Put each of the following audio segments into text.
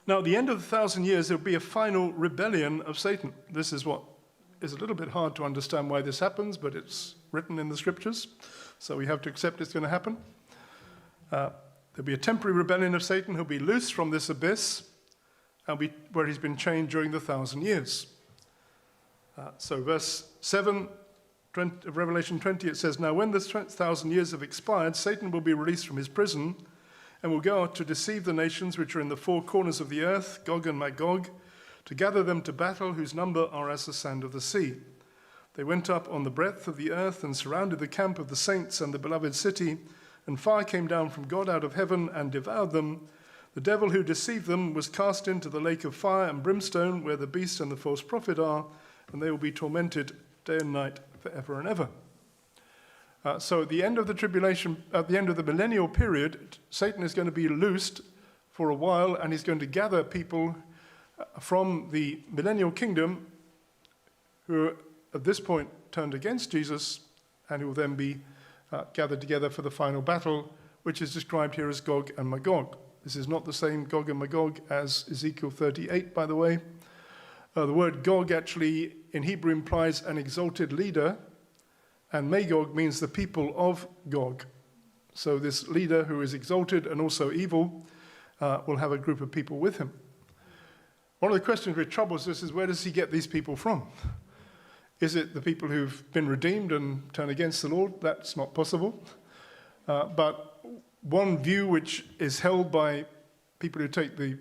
Now, at the end of the 1,000 years, there will be a final rebellion of Satan. This is what is a little bit hard to understand why this happens, but it's written in the scriptures, so we have to accept it's going to happen. There'll be a temporary rebellion of Satan who'll be loosed from this abyss, and where he's been chained during the 1,000 years. So verse 7 of Revelation 20, it says, "Now when the 1,000 years have expired, Satan will be released from his prison and will go out to deceive the nations which are in the four corners of the earth, Gog and Magog, to gather them to battle, whose number are as the sand of the sea. They went up on the breadth of the earth and surrounded the camp of the saints and the beloved city, and fire came down from God out of heaven and devoured them. The devil who deceived them was cast into the lake of fire and brimstone, where the beast and the false prophet are, and they will be tormented day and night forever and ever." So at the end of the tribulation, at the end of the millennial period, Satan is going to be loosed for a while, and he's going to gather people from the Millennial Kingdom who at this point turned against Jesus, and who will then be gathered together for the final battle, which is described here as Gog and Magog. This is not the same Gog and Magog as Ezekiel 38, by the way. The word Gog actually in Hebrew implies an exalted leader, and Magog means the people of Gog. So this leader who is exalted and also evil will have a group of people with him. One of the questions which troubles us is, where does he get these people from? Is it the people who've been redeemed and turned against the Lord? That's not possible. But one view which is held by people who take the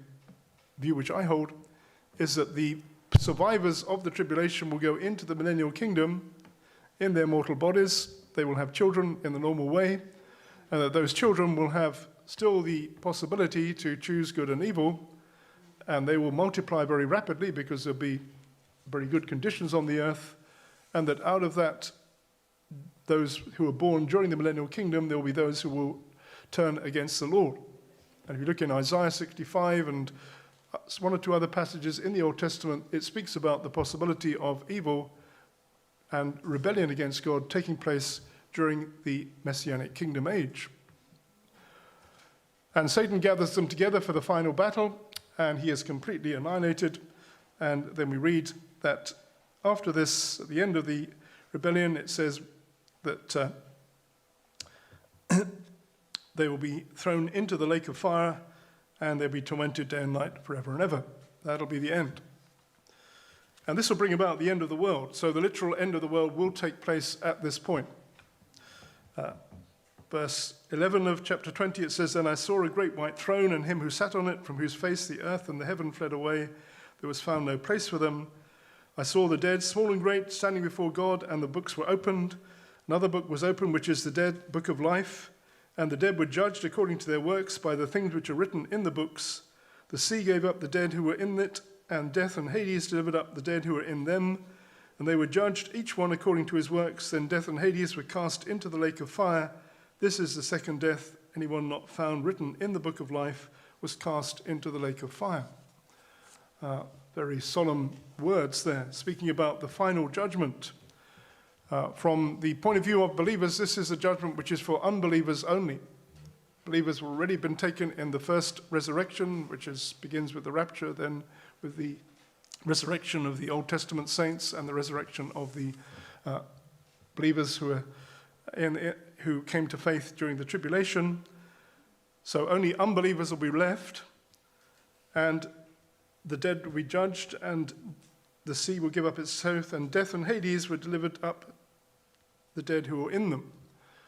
view which I hold is that the survivors of the tribulation will go into the Millennial Kingdom in their mortal bodies. They will have children in the normal way, and that those children will have still the possibility to choose good and evil, and they will multiply very rapidly because there'll be very good conditions on the earth, and that out of that, those who are born during the Millennial Kingdom, there will be those who will turn against the Lord. And if you look in Isaiah 65 and one or two other passages in the Old Testament, it speaks about the possibility of evil and rebellion against God taking place during the Messianic Kingdom age. And Satan gathers them together for the final battle, and he is completely annihilated. And then we read that after this, at the end of the rebellion, it says that they will be thrown into the lake of fire, and they'll be tormented day and night forever and ever. That'll be the end. And this will bring about the end of the world. So the literal end of the world will take place at this point. Verse 11 of chapter 20, it says, "Then I saw a great white throne, and him who sat on it, from whose face the earth and the heaven fled away. There was found no place for them. I saw the dead, small and great, standing before God, and the books were opened. Another book was opened, which is the dead book of life. And the dead were judged according to their works by the things which are written in the books. The sea gave up the dead who were in it, and death and Hades delivered up the dead who were in them. And they were judged, each one according to his works. Then death and Hades were cast into the lake of fire. This is the second death. Anyone not found written in the book of life was cast into the lake of fire." Very solemn words there, speaking about the final judgment. From the point of view of believers, this is a judgment which is for unbelievers only. Believers have already been taken in the first resurrection, which begins with the rapture, then with the resurrection of the Old Testament saints and the resurrection of the believers who came to faith during the tribulation. So only unbelievers will be left, and the dead will be judged, and the sea will give up its oath, and death and Hades were delivered up the dead who were in them.